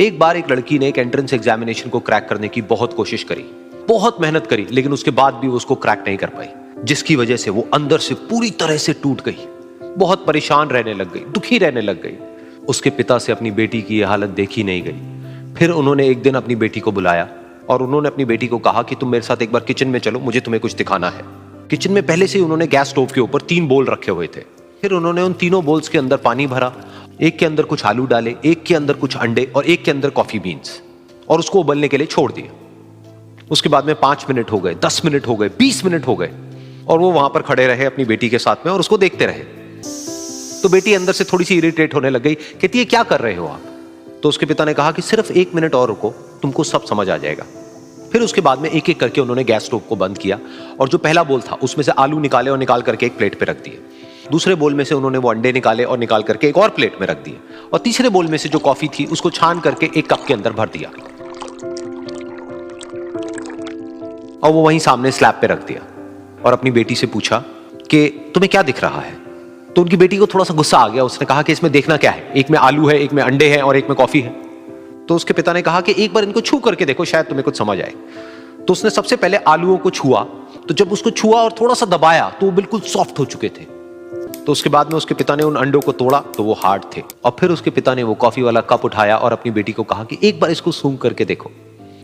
एक बार एक लड़की ने एक एंट्रेंस एग्जामिनेशन को क्रैक करने की बहुत कोशिश करी, बहुत मेहनत करी, लेकिन उसके बाद भी वो उसको क्रैक नहीं कर पाई, जिसकी वजह से वो अंदर से पूरी तरह से टूट गई, बहुत परेशान रहने लग गई, दुखी रहने लग गई। उसके पिता से अपनी बेटी की यह हालत देखी नहीं गई। फिर उन्होंने एक दिन अपनी बेटी को बुलाया और उन्होंने अपनी बेटी को कहा कि तुम मेरे साथ एक बार किचन में चलो, मुझे तुम्हें कुछ दिखाना है। किचन में पहले से ही उन्होंने गैस स्टोव के ऊपर 3 बोल रखे हुए थे। फिर उन्होंने उन तीनों बोल्स के अंदर पानी भरा, एक के अंदर कुछ आलू डाले, एक के अंदर कुछ अंडे और एक के अंदर कॉफी बीन्स, और उसको उबलने के लिए छोड़ दिया। उसके बाद में 5 मिनट हो गए, 10 मिनट हो गए, 20 मिनट हो गए, और वो वहां पर खड़े रहे अपनी बेटी के साथ में और उसको देखते रहे। तो बेटी अंदर से थोड़ी सी इरिटेट होने लग गई, कहती है क्या कर रहे हो आप? तो उसके पिता ने कहा कि सिर्फ 1 मिनट और रुको, तुमको सब समझ आ जाएगा। फिर उसके बाद में एक एक करके उन्होंने गैस स्टोव को बंद किया और जो पहला बोल था उसमें से आलू निकाले और निकाल करके एक प्लेट पे रख दिए। दूसरे बोल में से उन्होंने वो अंडे निकाले और निकाल करके एक और प्लेट में रख दिए, और तीसरे बोल में से जो कॉफी थी उसको छान करके एक कप के अंदर भर दिया और वो वहीं सामने स्लैब पे रख दिया और अपनी बेटी से पूछा कि तुम्हें क्या दिख रहा है? तो उनकी बेटी को थोड़ा सा गुस्सा आ गया। उसने कहा कि इसमें देखना क्या है, एक में आलू है, एक में अंडे हैं और एक में कॉफी है। तो उसके पिता ने कहा कि एक बार इनको छू करके देखो, शायद तुम्हें कुछ समझ आए। तो उसने सबसे पहले आलूओं को छुआ, तो जब उसको छुआ और थोड़ा सा दबाया तो वो बिल्कुल सॉफ्ट हो चुके थे। तो उसके बाद में उसके पिता ने उन अंडों को तोड़ा तो वो हार्ड थे, और फिर उसके पिता ने वो कॉफी वाला कप उठाया और अपनी बेटी को कहा कि एक बार इसको सूंघ करके देखो।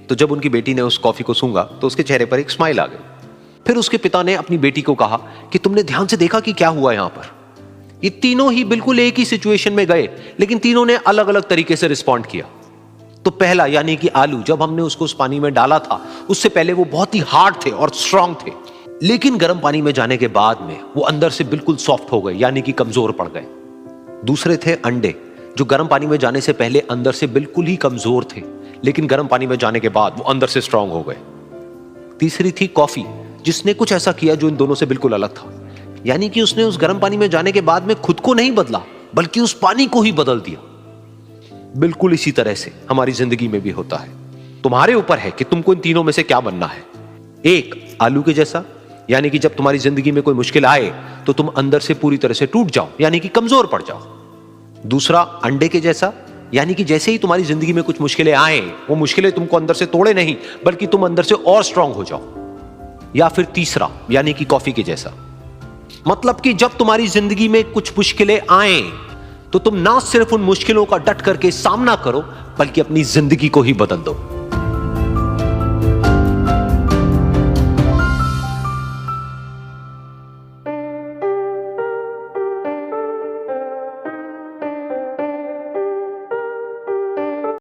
तो जब उनकी बेटी ने उस कॉफी को सूंघा तो उसके चेहरे पर एक स्माइल आ गई। फिर उसके पिता ने अपनी बेटी को कहा कि तुमने ध्यान से देखा कि क्या हुआ यहां पर? ये तीनों ही बिल्कुल एक ही सिचुएशन में गए, लेकिन तीनों ने अलग अलग तरीके से रिस्पॉन्ड किया। तो पहला यानी कि आलू, जब हमने उसको उस पानी में डाला था उससे पहले वो बहुत ही हार्ड थे और स्ट्रांग थे, लेकिन गर्म पानी में जाने के बाद में वो अंदर से बिल्कुल सॉफ्ट हो गए, यानी कि कमजोर पड़ गए। दूसरे थे अंडे, जो गर्म पानी में जाने से पहले अंदर से बिल्कुल ही कमजोर थे, लेकिन गर्म पानी में जाने के बाद वो अंदर से स्ट्रांग हो गए। तीसरी थी कॉफी, जिसने कुछ ऐसा किया जो इन दोनों से बिल्कुल अलग था, यानी कि उसने उस गर्म पानी में जाने के बाद में खुद को नहीं बदला, बल्कि उस पानी को ही बदल दिया। बिल्कुल इसी तरह से हमारी जिंदगी में भी होता है। तुम्हारे ऊपर है कि तुमको इन तीनों में से क्या बनना है। एक, आलू के जैसा, यानी कि जब तुम्हारी जिंदगी में कोई मुश्किल आए तो तुम अंदर से पूरी तरह से टूट जाओ, यानी कि कमजोर पड़ जाओ। दूसरा, अंडे के जैसा, यानी कि जैसे ही तुम्हारी जिंदगी में कुछ मुश्किलें आए, वो मुश्किलें तुमको अंदर से तोड़े नहीं, बल्कि तुम अंदर से और स्ट्रांग हो जाओ। या फिर तीसरा, यानी कि कॉफी के जैसा, मतलब कि जब तुम्हारी जिंदगी में कुछ मुश्किलें आए तो तुम ना सिर्फ उन मुश्किलों का डट करके सामना करो, बल्कि अपनी जिंदगी को ही बदल दो।